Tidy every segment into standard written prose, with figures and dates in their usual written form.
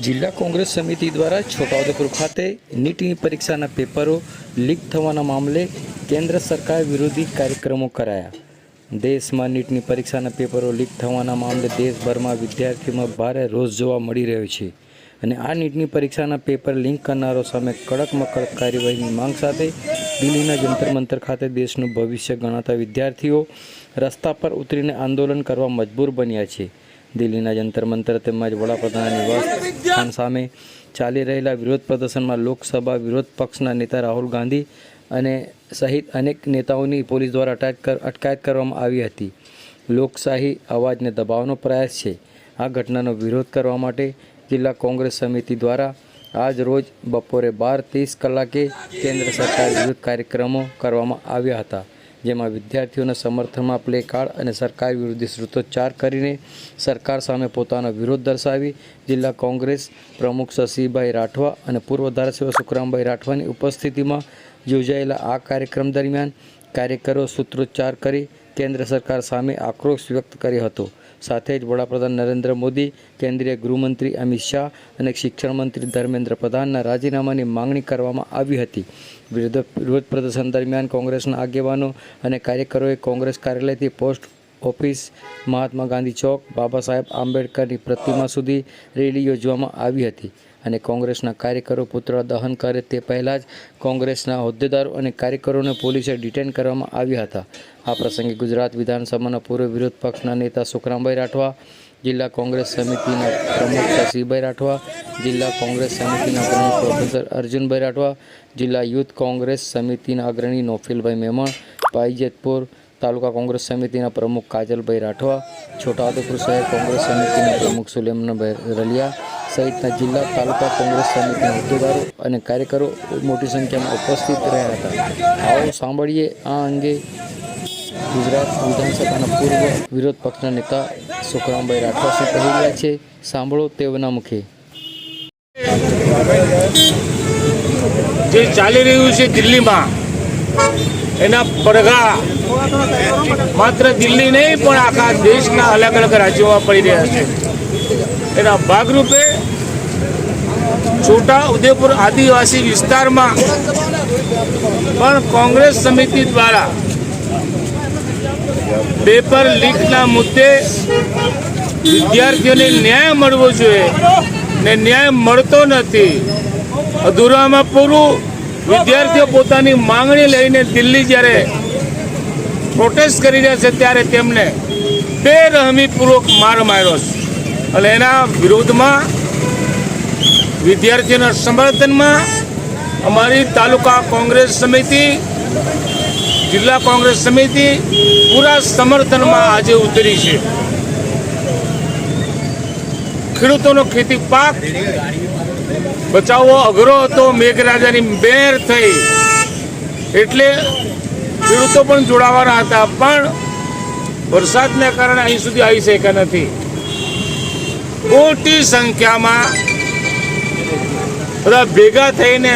જિલ્લા કોંગ્રેસ સમિતિ દ્વારા છોટાઉદેપુર ખાતે નીટની પરીક્ષાના પેપરો લીક થવાના મામલે કેન્દ્ર સરકાર વિરોધી કાર્યક્રમો કરાયા। દેશમાં નીટની પરીક્ષાના પેપરો લીક થવાના મામલે દેશભરમાં વિદ્યાર્થીઓમાં ભારે રોષ જોવા મળી રહ્યો છે અને આ નીટની પરીક્ષાના પેપર લીક કરનારો સામે કડકમાં કડક કાર્યવાહીની માંગ સાથે દિલ્હીના જંતર મંતર ખાતે દેશનું ભવિષ્ય ગણાતા વિદ્યાર્થીઓ રસ્તા પર ઉતરીને આંદોલન કરવા મજબૂર બન્યા છે। દિલ્હીના જંતર મંતર તેમજ વડાપ્રધાનના નિવાસ સ્થાન સામે ચાલી રહેલા વિરોધ પ્રદર્શનમાં લોકસભા વિરોધ પક્ષના નેતા રાહુલ ગાંધી અને સહિત અનેક નેતાઓની પોલીસ દ્વારા અટકાયત કરવામાં આવી હતી। લોકશાહી અવાજને દબાવવાનો પ્રયાસ છે। આ ઘટનાનો વિરોધ કરવા માટે જિલ્લા કોંગ્રેસ સમિતિ દ્વારા આજ રોજ બપોરે 12:30 કલાકે કેન્દ્ર સરકાર વિરુદ્ધ કાર્યક્રમો કરવામાં આવ્યા હતા, જેમાં વિદ્યાર્થીઓના સમર્થનમાં પ્લે કાર્ડ અને સરકાર વિરોધી સૂત્રોચ્ચાર કરીને સરકાર સામે પોતાનો વિરોધ દર્શાવી જિલ્લા કોંગ્રેસ પ્રમુખ શશીભાઈ રાઠવા અને પૂર્વ ધારાસભ્ય સુખરામભાઈ રાઠવાની ઉપસ્થિતિમાં યોજાયેલા આ કાર્યક્રમ દરમિયાન કાર્યકરો સૂત્રોચ્ચાર કરી કેન્દ્ર સરકાર સામે આક્રોશ વ્યક્ત કર્યો હતો। સાથે જ વડાપ્રધાન નરેન્દ્ર મોદી, કેન્દ્રીય ગૃહમંત્રી અમિત શાહ અને શિક્ષણ મંત્રી ધર્મેન્દ્ર પ્રધાનના રાજીનામાની માંગણી કરવામાં આવી હતી। વિરોધ પ્રદર્શન દરમિયાન કોંગ્રેસના આગેવાનો અને કાર્યકરોએ કોંગ્રેસ કાર્યાલયથી પોસ્ટ ઓફિસ, મહાત્મા ગાંધી ચોક, બાબા સાહેબ આંબેડકરની પ્રતિમા સુધી રેલી યોજવામાં આવી હતી અને કોંગ્રેસના કાર્યકરો પુતળા દહન કરે તે પહેલાં જ કોંગ્રેસના હોદ્દેદારો અને કાર્યકરોને પોલીસે ડિટેન કરવામાં આવ્યા હતા। આ પ્રસંગે ગુજરાત વિધાનસભાના પૂર્વ વિરોધ પક્ષના નેતા સુખરામભાઈ રાઠવા, જિલ્લા કોંગ્રેસ સમિતિના પ્રમુખ શશીભાઈ રાઠવા, જિલ્લા કોંગ્રેસ સમિતિના પ્રમુખ પ્રોફેસર અર્જુનભાઈ રાઠવા, જિલ્લા યુથ કોંગ્રેસ સમિતિના અગ્રણી નોફિલભાઈ મેમણ, પાઈજેતપુર તાલુકા કોંગ્રેસ સમિતિના પ્રમુખ કાજલભાઈ રાઠવા, છોટાઉદેપુર શહેર કોંગ્રેસ સમિતિના પ્રમુખ સુલેમનભાઈ રલિયા સહિતના જિલ્લા તાલુકા કોંગ્રેસ સમિતિના હોદ્દેદારો અને કાર્યકરો મોટી સંખ્યામાં ઉપસ્થિત રહ્યા હતા। આવો સાંભળીએ આ અંગે ગુજરાત વિધાનસભાના પૂર્વ વિરોધ પક્ષના નેતા સુખરામભાઈ રાઠવા શું કહી રહ્યા છે, સાંભળો તેઓના મુખે। જે ચાલી રહ્યું છે દિલ્હીમાં, એના પડઘા માત્ર દિલ્હી નહીં પણ આખા દેશના અલગ અલગ રાજ્યોમાં પડી રહ્યા છે। એના ભાગરૂપે છોટાઉદેપુર આદિવાસી વિસ્તારમાં પણ કોંગ્રેસ સમિતિ દ્વારા પેપર લીકના મુદ્દે વિદ્યાર્થીઓને ન્યાય મળવો જોઈએ ને ન્યાય મળતો નથી। અધૂરામાં પૂરું વિદ્યાર્થીઓ પોતાની માંગણી લઈને દિલ્હી જ્યારે પ્રોટેસ્ટ કરી રહ્યા છે ત્યારે તેમને બેરહમીપૂર્વક માર માર્યો છે અને એના વિરોધમાં વિદ્યાર્થીઓના સમર્થનમાં અમારી તાલુકા કોંગ્રેસ સમિતિ, જિલ્લા કોંગ્રેસ સમિતિ પૂરા સમર્થનમાં આજે ઉતરી છે। ખેડૂતોનો ખેતી પાક બચાવવો અઘરો હતો, મેઘરાજાની બેર થઈ એટલે ખેડૂતો પણ જોડાવાના હતા, પણ વરસાદના કારણે અહીં સુધી આવી શક્યા નથી। મોટી સંખ્યામાં બધા ભેગા થઈને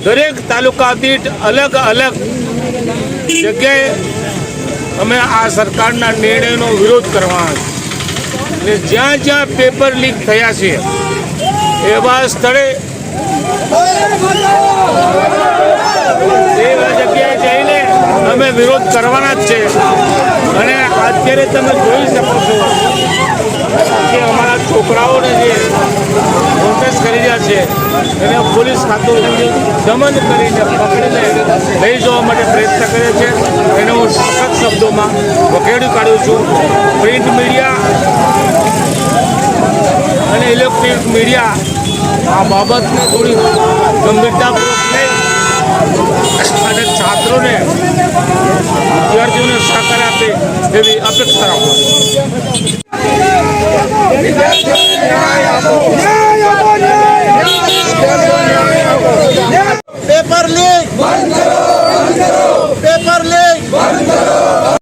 દરેક તાલુકા દીઠ અલગ અલગ જગ્યાએ અમે આ સરકારના નિર્ણયનો વિરોધ કરવાનો છે। જ્યાં જ્યાં પેપર લીક થયા છે એવા સ્થળે એવા જગ્યાએ જઈને અમે વિરોધ કરવાના જ છે। અને અત્યારે તમે જોઈ શકો છો કે અમારા છોકરાઓને જે પ્રોટેસ્ટ કરી રહ્યા છે એને પોલીસ ખાતું દમન કરીને પકડીને લઈ જવા માટે પ્રયત્ન કરે છે। એને હું સખત શબ્દોમાં વખેડી કાઢું છું। પ્રિન્ટ મીડિયા અને ઇલેક્ટ્રોનિક મીડિયા આ બાબતને થોડી ગંભીરતાપૂર્વક લઈ અને છાત્રોને, વિદ્યાર્થીઓને સહકાર આપે એવી અપેક્ષા રાખું છું। પેપર લીક બંધ કરો, પેપર લીક બંધ કરો।